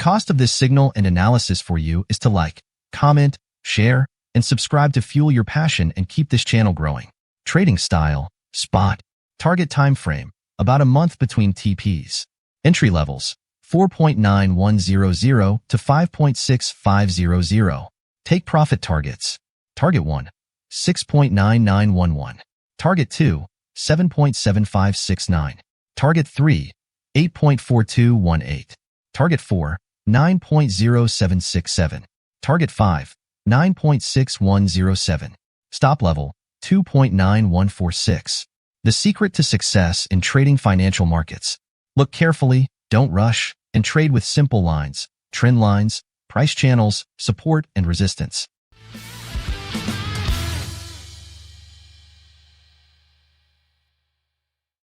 cost of this signal and analysis for you is to like, comment, share, and subscribe to fuel your passion and keep this channel growing. Trading style, spot. Target time frame, about a month between TPs. Entry levels, 4.9100 to 5.6500. Take profit targets. Target 1, 6.9911. Target 2, 7.7569. Target 3, 8.4218. Target 4, 9.0767. Target 5, 9.6107. Stop level, 2.9146. The secret to success in trading financial markets. Look carefully, don't rush, and trade with simple lines, trend lines, price channels, support, and resistance.